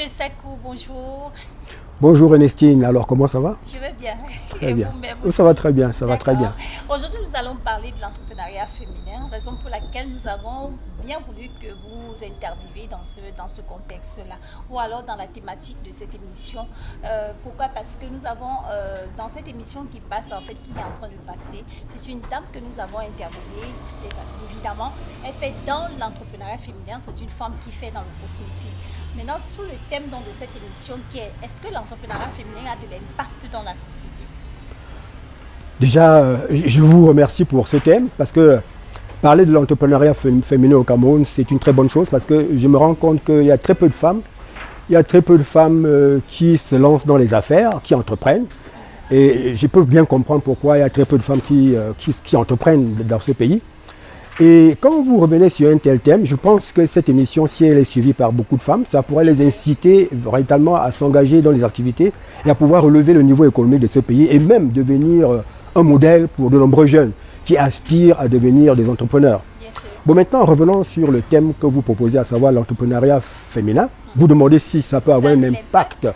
Monsieur Sekou, bonjour. Bonjour Ernestine, alors comment ça va? Je vais bien. Très bien. Ça va très bien, ça va très bien. Aujourd'hui, nous allons parler de l'entrepreneuriat féminin, raison pour laquelle nous avons bien voulu que vous interveniez dans ce contexte-là, ou alors dans la thématique de cette émission. Pourquoi? Parce que nous avons, dans cette émission qui passe, en fait, qui est en train de passer, c'est une dame que nous avons interviewée, évidemment. Elle fait dans l'entrepreneuriat féminin, c'est une femme qui fait dans le cosmétique. Maintenant, sous le thème donc, de cette émission, qui est est-ce que l'entrepreneuriat féminin a de l'impact dans la société? Déjà, je vous remercie pour ce thème parce que parler de l'entrepreneuriat féminin au Cameroun, c'est une très bonne chose parce que je me rends compte qu'il y a très peu de femmes. Il y a très peu de femmes qui se lancent dans les affaires, qui entreprennent. Et je peux bien comprendre pourquoi il y a très peu de femmes qui entreprennent dans ce pays. Et quand vous revenez sur un tel thème, je pense que cette émission, si elle est suivie par beaucoup de femmes, ça pourrait les inciter véritablement à s'engager dans les activités et à pouvoir relever le niveau économique de ce pays et même devenir un modèle pour de nombreux jeunes qui aspirent à devenir des entrepreneurs. Bon, maintenant, revenons sur le thème que vous proposez, à savoir l'entrepreneuriat féminin. Vous demandez si ça peut avoir un impact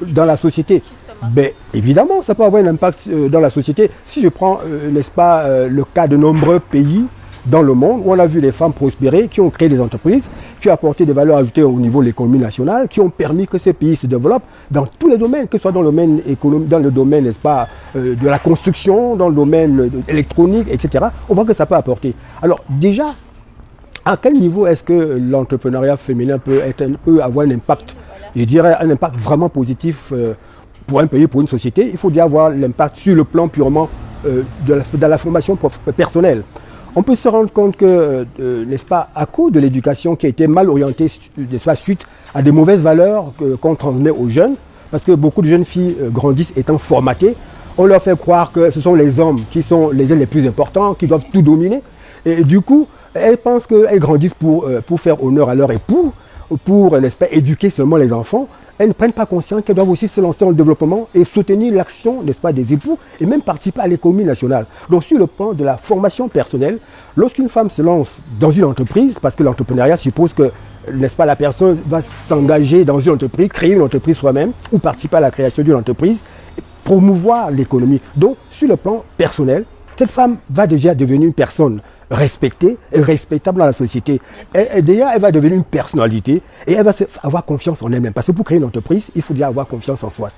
dans la société. Ben, évidemment, ça peut avoir un impact dans la société. Si je prends, n'est-ce pas, le cas de nombreux pays dans le monde où on a vu les femmes prospérer, qui ont créé des entreprises, qui ont apporté des valeurs ajoutées au niveau de l'économie nationale, qui ont permis que ces pays se développent dans tous les domaines, que ce soit dans le domaine économique, dans le domaine, n'est-ce pas, de la construction, dans le domaine électronique, etc. On voit que ça peut apporter. Alors déjà, à quel niveau est-ce que l'entrepreneuriat féminin peut avoir un impact, je dirais un impact vraiment positif pour un pays, pour une société? Il faut déjà avoir l'impact sur le plan purement de la formation personnelle. On peut se rendre compte que, n'est-ce pas, à cause de l'éducation qui a été mal orientée, n'est-ce pas, suite à des mauvaises valeurs qu'on transmet aux jeunes, parce que beaucoup de jeunes filles grandissent étant formatées, on leur fait croire que ce sont les hommes qui sont les plus importants, qui doivent tout dominer. Et du coup, elles pensent qu'elles grandissent pour faire honneur à leur époux, pour, n'est-ce pas, éduquer seulement les enfants. Elles ne prennent pas conscience qu'elles doivent aussi se lancer dans le développement et soutenir l'action, n'est-ce pas, des époux et même participer à l'économie nationale. Donc sur le plan de la formation personnelle, lorsqu'une femme se lance dans une entreprise, parce que l'entrepreneuriat suppose que, n'est-ce pas, la personne va s'engager dans une entreprise, créer une entreprise soi-même ou participer à la création d'une entreprise, promouvoir l'économie. Donc sur le plan personnel, cette femme va déjà devenir une personne respectée et respectable dans la société. Elle va devenir une personnalité et elle va avoir confiance en elle-même. Parce que pour créer une entreprise, il faut déjà avoir confiance en soi.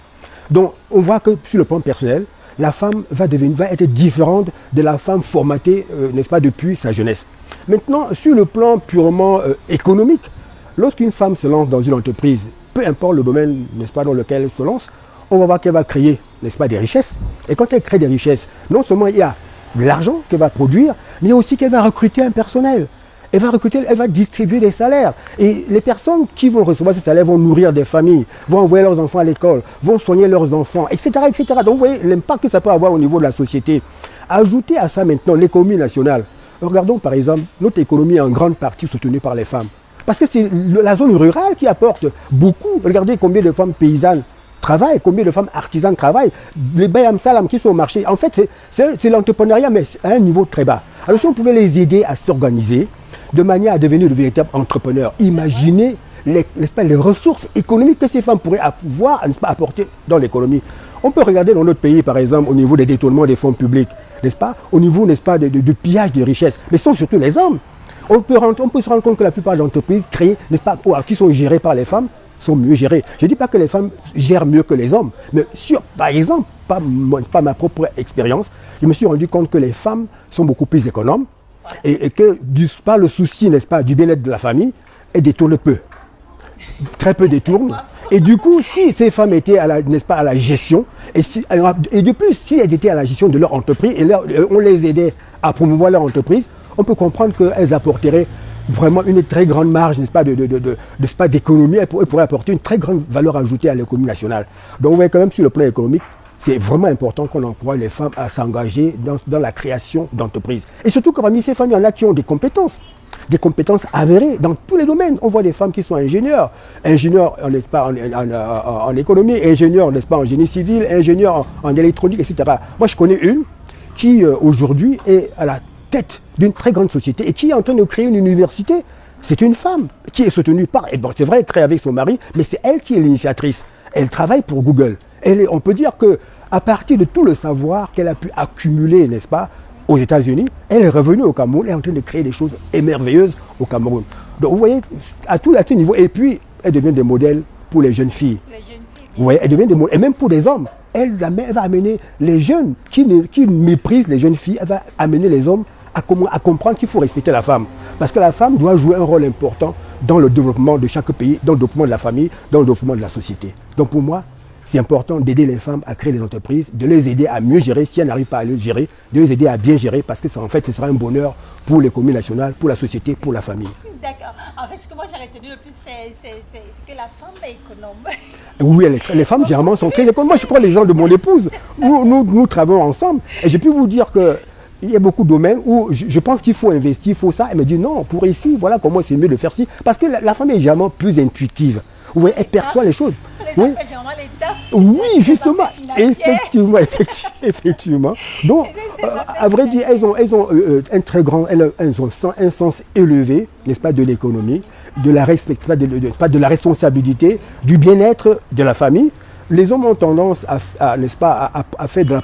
Donc on voit que sur le plan personnel, la femme va être différente de la femme formatée, n'est-ce pas, depuis sa jeunesse. Maintenant, sur le plan purement économique, lorsqu'une femme se lance dans une entreprise, peu importe le domaine, n'est-ce pas, dans lequel elle se lance, on va voir qu'elle va créer, n'est-ce pas, des richesses. Et quand elle crée des richesses, non seulement il y a de l'argent qu'elle va produire, mais aussi qu'elle va recruter un personnel. Elle va distribuer des salaires. Et les personnes qui vont recevoir ces salaires vont nourrir des familles, vont envoyer leurs enfants à l'école, vont soigner leurs enfants, etc., etc. Donc vous voyez l'impact que ça peut avoir au niveau de la société. Ajoutez à ça maintenant l'économie nationale. Regardons par exemple, notre économie est en grande partie soutenue par les femmes. Parce que c'est la zone rurale qui apporte beaucoup. Regardez combien de femmes paysannes travaillent, combien de femmes artisanes travaillent, les bayam salam qui sont au marché. En fait, c'est l'entrepreneuriat, mais à un niveau très bas. Alors si on pouvait les aider à s'organiser de manière à devenir de véritables entrepreneurs, imaginez les ressources économiques que ces femmes pourraient pouvoir, n'est-ce pas, apporter dans l'économie. On peut regarder dans notre pays, par exemple, au niveau des détournements des fonds publics, n'est-ce pas, au niveau, n'est-ce pas, de pillage de richesses, mais ce sont surtout les hommes. On peut se rendre compte que la plupart des entreprises créées, n'est-ce pas, qui sont gérées par les femmes, sont mieux gérées. Je ne dis pas que les femmes gèrent mieux que les hommes, mais par exemple, pas ma propre expérience, je me suis rendu compte que les femmes sont beaucoup plus économes et que par le souci, n'est-ce pas, du bien-être de la famille, elles détournent peu. Très peu détournent. Et du coup, si ces femmes étaient n'est-ce pas, à la gestion, et de plus, si elles étaient à la gestion de leur entreprise et on les aidait à promouvoir leur entreprise, on peut comprendre qu'elles apporteraient vraiment une très grande marge, n'est-ce pas, d'économie. Elle pourrait apporter une très grande valeur ajoutée à l'économie nationale. Donc vous voyez quand même sur le plan économique, c'est vraiment important qu'on encourage les femmes à s'engager dans la création d'entreprises. Et surtout que parmi ces femmes, il y en a qui ont des compétences avérées dans tous les domaines. On voit des femmes qui sont ingénieurs, n'est-ce pas, en économie, ingénieurs, n'est-ce pas, en génie civil, ingénieurs en électronique, etc. Moi, je connais une qui aujourd'hui est à la tête d'une très grande société et qui est en train de créer une université C'est une femme qui est soutenue par, et bon, c'est vrai, elle crée avec son mari, mais c'est elle qui est l'initiatrice. Elle travaille pour Google. On peut dire qu'à partir de tout le savoir qu'elle a pu accumuler, n'est-ce pas, aux États-Unis, elle est revenue au Cameroun, elle est en train de créer des choses émerveilleuses au Cameroun. Donc vous voyez, à tous ces niveaux, et puis elle devient des modèles pour les jeunes filles. Oui, elle devient des modèles, et même pour des hommes. Elle va amener les jeunes qui méprisent les jeunes filles, elle va amener les hommes à comprendre qu'il faut respecter la femme. Parce que la femme doit jouer un rôle important dans le développement de chaque pays, dans le développement de la famille, dans le développement de la société. Donc pour moi, c'est important d'aider les femmes à créer des entreprises, de les aider à mieux gérer si elles n'arrivent pas à le gérer, de les aider à bien gérer parce que en fait, ce sera un bonheur pour l'économie nationale, pour la société, pour la famille. D'accord. En fait, ce que moi j'ai retenu le plus, c'est que la femme est économe. Oui, les femmes généralement sont très économes. Moi, je prends l'exemple de mon épouse. Nous travaillons ensemble et j'ai pu vous dire que il y a beaucoup de domaines où je pense qu'il faut investir, il faut ça. Elle me dit non, pour ici, voilà comment c'est mieux de faire ci. Parce que la femme est généralement plus intuitive. Vous voyez, elle perçoit les choses. Oui, oui, justement. Effectivement. Donc, à vrai dire, elles ont un très grand, elles ont un sens élevé, n'est-ce pas, de l'économie, de la responsabilité, du bien-être de la famille. Les hommes ont tendance n'est-ce pas, à faire de la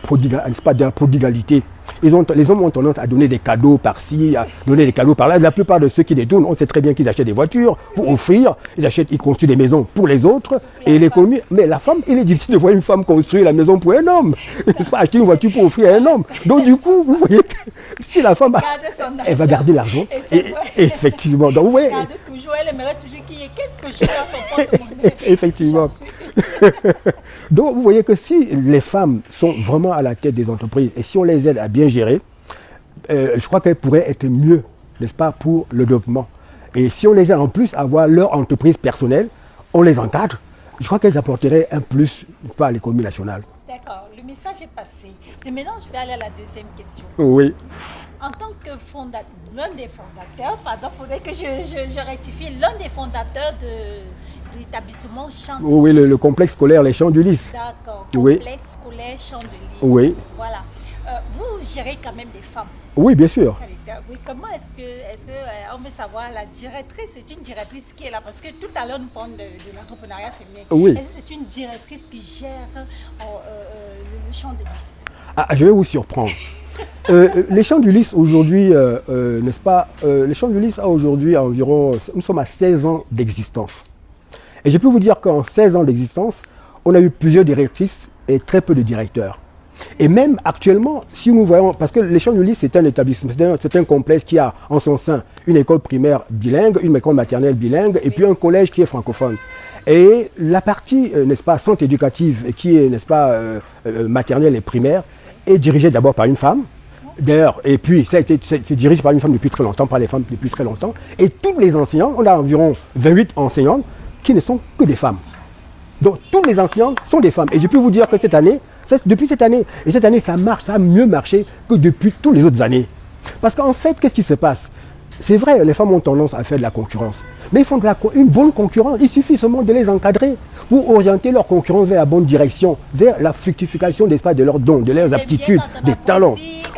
prodigalité. Les hommes ont tendance à donner des cadeaux par-ci, à donner des cadeaux par-là. La plupart de ceux qui détournent, on sait très bien qu'ils achètent des voitures pour offrir, ils construisent des maisons pour les autres et l'économie. Mais la femme, il est difficile de voir une femme construire la maison pour un homme. N'est-ce pas, acheter une voiture pour offrir à un homme. Donc du coup, vous voyez que si la femme, elle va garder l'argent. Effectivement. Donc vous voyez. Elle aimerait toujours qu'il y ait quelque chose à son porte-monnaie. Effectivement. Donc vous voyez que si les femmes sont vraiment à la tête des entreprises et si on les aide à bien gérer, je crois qu'elles pourraient être mieux, n'est-ce pas, pour le développement. Et si on les aide en plus à avoir leur entreprise personnelle, on les encadre, je crois qu'elles apporteraient un plus, n'est-ce pas, à l'économie nationale. D'accord, le message est passé. Et maintenant, je vais aller à la deuxième question. Oui. En tant que l'un des fondateurs, pardon, il faudrait que je rectifie, l'un des fondateurs de l'établissement Champ de Lys. Oui, le complexe scolaire Les Champs du Lys. D'accord, oui. Complexe scolaire Champ de Lys. Oui. Voilà. Vous gérez quand même des femmes. Oui, bien sûr. Oui, comment est-ce que on veut savoir la directrice, c'est une directrice qui est là, parce que tout à l'heure nous parlons de l'entrepreneuriat féminin. Oui. Est-ce que c'est une directrice qui gère le Champ de Lys? Je vais vous surprendre. Les Champs du Lys aujourd'hui, n'est-ce pas, les Champs du Lys a aujourd'hui environ, nous sommes à 16 ans d'existence. Et je peux vous dire qu'en 16 ans d'existence, on a eu plusieurs directrices et très peu de directeurs. Et même actuellement, si nous voyons, parce que les Champs du Lys, c'est un établissement, c'est un complexe qui a en son sein une école primaire bilingue, une école maternelle bilingue, et puis un collège qui est francophone. Et la partie, n'est-ce pas, centre éducative, qui est, n'est-ce pas, maternelle et primaire, est dirigée d'abord par une femme. D'ailleurs, et puis c'est dirigé par une femme depuis très longtemps, par les femmes depuis très longtemps. Et tous les enseignants, on a environ 28 enseignantes qui ne sont que des femmes. Donc tous les enseignants sont des femmes. Et je peux vous dire que cette année, depuis cette année, et cette année ça marche, ça a mieux marché que depuis toutes les autres années. Parce qu'en fait, qu'est-ce qui se passe? C'est vrai, les femmes ont tendance à faire de la concurrence. Mais ils font une bonne concurrence. Il suffit seulement de les encadrer pour orienter leur concurrence vers la bonne direction, vers la fructification de leurs dons, de leurs aptitudes, des talents.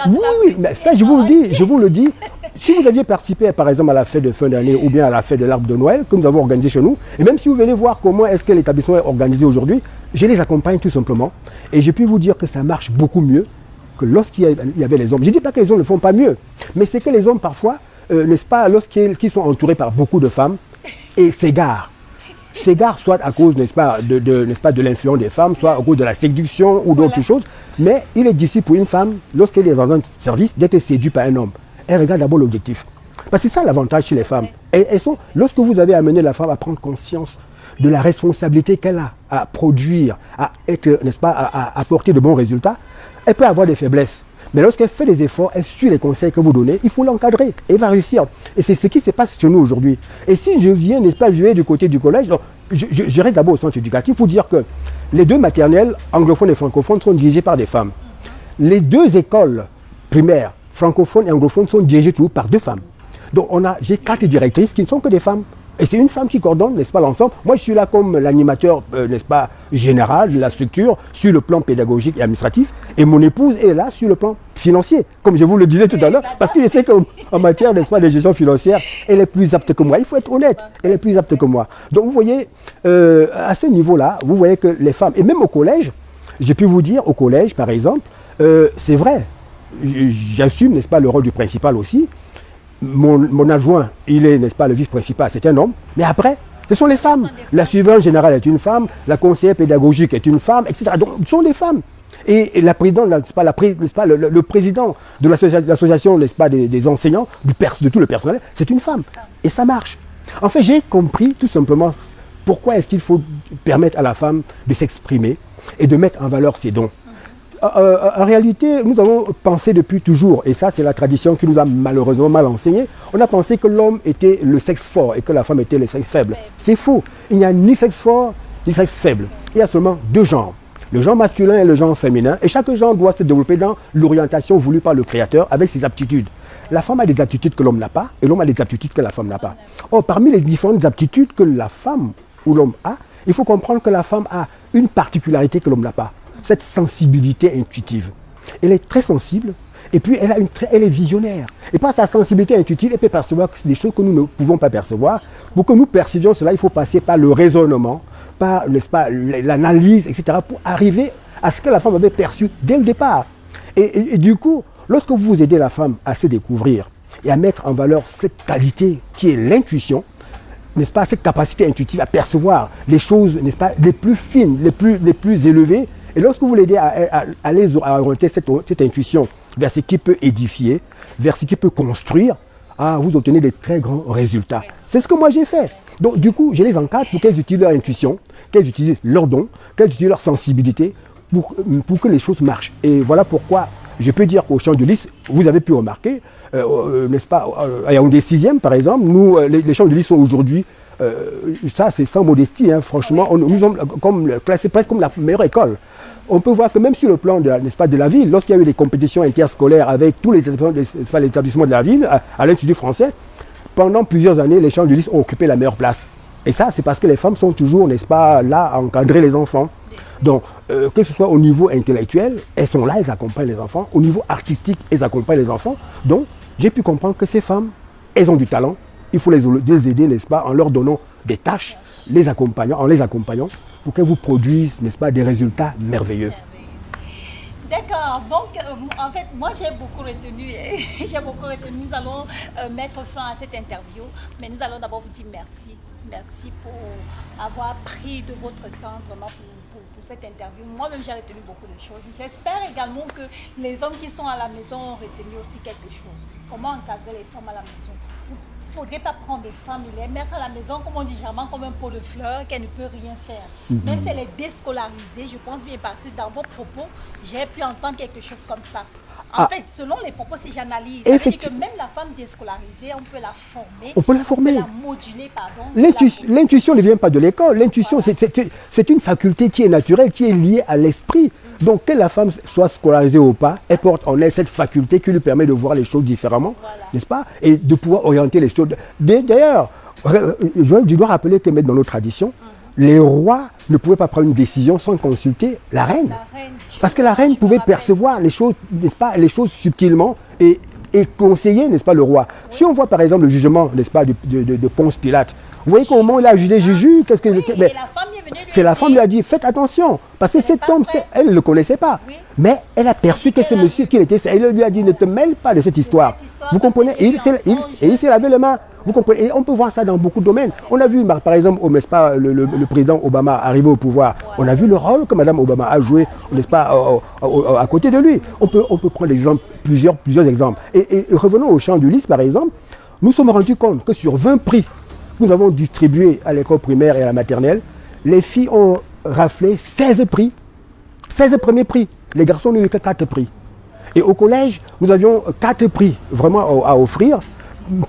Oui, mais ça je vous le dis. Si vous aviez participé par exemple à la fête de fin d'année ou bien à la fête de l'arbre de Noël que nous avons organisé chez nous, et même si vous venez voir comment est-ce que l'établissement est organisé aujourd'hui, je les accompagne tout simplement. Et je peux vous dire que ça marche beaucoup mieux que lorsqu'il y avait les hommes. Je ne dis pas que les hommes ne font pas mieux, mais c'est que les hommes parfois, n'est-ce pas, lorsqu'ils sont entourés par beaucoup de femmes, et s'égarent. S'égarent soit à cause, n'est-ce pas, de l'influence des femmes, soit à cause de la séduction ou d'autres choses. Mais il est difficile pour une femme, lorsqu'elle est dans un service, d'être séduite par un homme. Elle regarde d'abord l'objectif. Parce que c'est ça l'avantage chez les femmes. Lorsque vous avez amené la femme à prendre conscience de la responsabilité qu'elle a à produire, à être, n'est-ce pas, à apporter de bons résultats, elle peut avoir des faiblesses. Mais lorsqu'elle fait des efforts, elle suit les conseils que vous donnez, il faut l'encadrer et elle va réussir. Et c'est ce qui se passe chez nous aujourd'hui. Et si je viens, n'est-ce pas, je vais du côté du collège, donc je reste d'abord au centre éducatif pour dire que les deux maternelles, anglophones et francophones, sont dirigées par des femmes. Les deux écoles primaires, francophones et anglophones, sont dirigées toujours par deux femmes. Donc j'ai 4 directrices qui ne sont que des femmes. Et c'est une femme qui coordonne, n'est-ce pas, l'ensemble. Moi, je suis là comme l'animateur, n'est-ce pas, général de la structure, sur le plan pédagogique et administratif. Et mon épouse est là sur le plan financier, comme je vous le disais tout à l'heure, parce que je sais qu'en matière, n'est-ce pas, de gestion financière, elle est plus apte que moi. Il faut être honnête, elle est plus apte que moi. Donc vous voyez, à ce niveau-là, vous voyez que les femmes, et même au collège, j'ai pu vous dire, au collège par exemple, c'est vrai, j'assume, n'est-ce pas, le rôle du principal aussi. Mon adjoint, il est, n'est-ce pas, le vice-principal, c'est un homme, mais après, ce sont les femmes. La suivante générale est une femme, la conseillère pédagogique est une femme, etc. Donc, ce sont des femmes. Et la présidente, n'est-ce pas, le président de l'association, n'est-ce pas, des enseignants, de tout le personnel, c'est une femme. Et ça marche. En fait, j'ai compris tout simplement pourquoi est-ce qu'il faut permettre à la femme de s'exprimer et de mettre en valeur ses dons. En réalité, nous avons pensé depuis toujours, et ça c'est la tradition qui nous a malheureusement mal enseigné, on a pensé que l'homme était le sexe fort et que la femme était le sexe faible. C'est faux. Il n'y a ni sexe fort ni sexe faible. Il y a seulement deux genres. Le genre masculin et le genre féminin, et chaque genre doit se développer dans l'orientation voulue par le Créateur avec ses aptitudes. La femme a des aptitudes que l'homme n'a pas, et l'homme a des aptitudes que la femme n'a pas. Or, parmi les différentes aptitudes que la femme ou l'homme a, il faut comprendre que la femme a une particularité que l'homme n'a pas. Cette sensibilité intuitive. Elle est très sensible et puis elle est visionnaire. Et par sa sensibilité intuitive, elle peut percevoir des choses que nous ne pouvons pas percevoir. Pour que nous percevions cela, il faut passer par le raisonnement, par, n'est-ce pas, l'analyse, etc. pour arriver à ce que la femme avait perçu dès le départ. Et du coup, lorsque vous aidez la femme à se découvrir et à mettre en valeur cette qualité qui est l'intuition, n'est-ce pas, cette capacité intuitive à percevoir les choses, n'est-ce pas, les plus fines, les plus élevées. Et lorsque vous l'aidez à orienter cette intuition vers ce qui peut édifier, vers ce qui peut construire, vous obtenez des très grands résultats. C'est ce que moi j'ai fait. Donc du coup, je les encadre pour qu'elles utilisent leur intuition, qu'elles utilisent leurs dons, qu'elles utilisent leur sensibilité pour que les choses marchent. Et voilà pourquoi je peux dire qu'au Champ du Lys, vous avez pu remarquer, n'est-ce pas, à Yaoundé 6e par exemple, nous, les Champs du Lys sont aujourd'hui, ça c'est sans modestie, hein, franchement, nous sommes classés presque comme la meilleure école. On peut voir que même sur le plan n'est-ce pas, de la ville, lorsqu'il y a eu des compétitions interscolaires avec tous les établissements de la ville, à l'Institut français, pendant plusieurs années, les Champs du Lys ont occupé la meilleure place. Et ça, c'est parce que les femmes sont toujours, n'est-ce pas, là à encadrer les enfants. Donc, que ce soit au niveau intellectuel, elles sont là, elles accompagnent les enfants. Au niveau artistique, elles accompagnent les enfants. Donc, j'ai pu comprendre que ces femmes, elles ont du talent. Il faut les aider, n'est-ce pas, en leur donnant des tâches, en les accompagnant, pour qu'elles vous produisent, n'est-ce pas, des résultats merveilleux. D'accord, donc en fait, moi j'ai beaucoup retenu, nous allons mettre fin à cette interview, mais nous allons d'abord vous dire merci. Merci pour avoir pris de votre temps vraiment pour cette interview. Moi-même, j'ai retenu beaucoup de choses. J'espère également que les hommes qui sont à la maison ont retenu aussi quelque chose. Comment encadrer les femmes à la maison. Il ne faudrait pas prendre des femmes et les mettre à la maison, comme on dit germain, comme un pot de fleurs, qu'elles ne peuvent rien faire. Mais c'est les déscolariser, je pense bien, parce que dans vos propos, j'ai pu entendre quelque chose comme ça. En fait, selon les propos, si j'analyse, ça veut dire que même la femme déscolarisée, on peut la former. On peut la former. On peut la moduler, pardon. L'intuition ne vient pas de l'école. L'intuition, voilà, c'est une faculté qui est naturelle, qui est liée à l'esprit. Donc, que la femme soit scolarisée ou pas, elle porte en elle cette faculté qui lui permet de voir les choses différemment, voilà, n'est-ce pas? Et de pouvoir orienter les choses. D'ailleurs, je dois rappeler que même dans nos traditions, les rois ne pouvaient pas prendre une décision sans consulter la reine. Parce que la reine pouvait percevoir les choses, n'est-ce pas, les choses subtilement et conseiller, n'est-ce pas, le roi. Oui. Si on voit par exemple le jugement, n'est-ce pas, de Ponce Pilate, vous voyez qu'au moment où il a jugé Jésus, qu'est-ce que... Oui, mais la femme est venue c'est la femme lui a dit, faites attention, parce que cet homme, elle ne le connaissait pas. Oui. Mais elle a perçu que ce monsieur qui était... Elle lui a dit, ne te mêle pas de cette histoire. Vous comprenez? Et il s'est lavé les mains. Vous comprenez? Et on peut voir ça dans beaucoup de domaines. On a vu, par exemple, n'est-ce pas, le président Obama arrivé au pouvoir. On a vu le rôle que Mme Obama a joué, n'est-ce pas, à côté de lui. On peut prendre exemple, plusieurs exemples. Et revenons au Champ du Lys, par exemple. Nous sommes rendus compte que sur 20 prix que nous avons distribués à l'école primaire et à la maternelle, les filles ont raflé 16 prix. 16 premiers prix. Les garçons n'ont eu que 4 prix. Et au collège, nous avions 4 prix vraiment à offrir.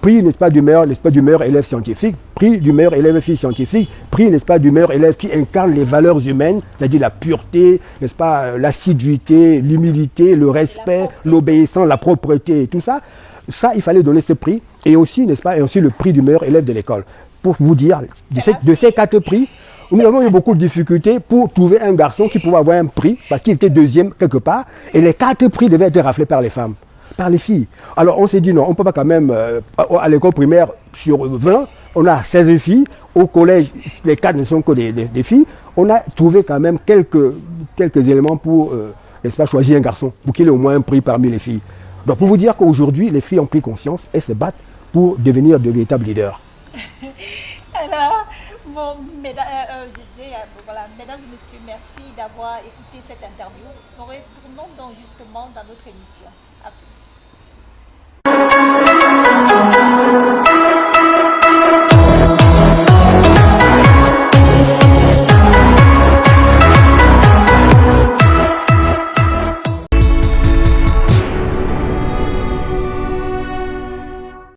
Prix, n'est-ce pas, du meilleur élève scientifique, prix du meilleur élève fille scientifique, prix, n'est-ce pas, du meilleur élève qui incarne les valeurs humaines, c'est-à-dire la pureté, n'est-ce pas, l'assiduité, l'humilité, le respect, l'obéissance, la propreté et tout ça. Ça, il fallait donner ce prix. Et aussi, n'est-ce pas, et aussi le prix du meilleur élève de l'école. Pour vous dire, de ces 4 prix, Nous avons eu beaucoup de difficultés pour trouver un garçon qui pouvait avoir un prix, parce qu'il était deuxième quelque part, et les 4 prix devaient être raflés par les femmes, par les filles. Alors on s'est dit non, on ne peut pas quand même, à l'école primaire, sur 20, on a 16 filles, au collège, les 4 ne sont que des filles. On a trouvé quand même quelques éléments pour, n'est-ce pas, choisir un garçon, pour qu'il ait au moins un prix parmi les filles. Donc pour vous dire qu'aujourd'hui, les filles ont pris conscience et se battent pour devenir de véritables leaders. Alors, bon, voilà, mesdames et messieurs, merci d'avoir écouté cette interview. Nous retournons donc justement dans notre émission. À plus.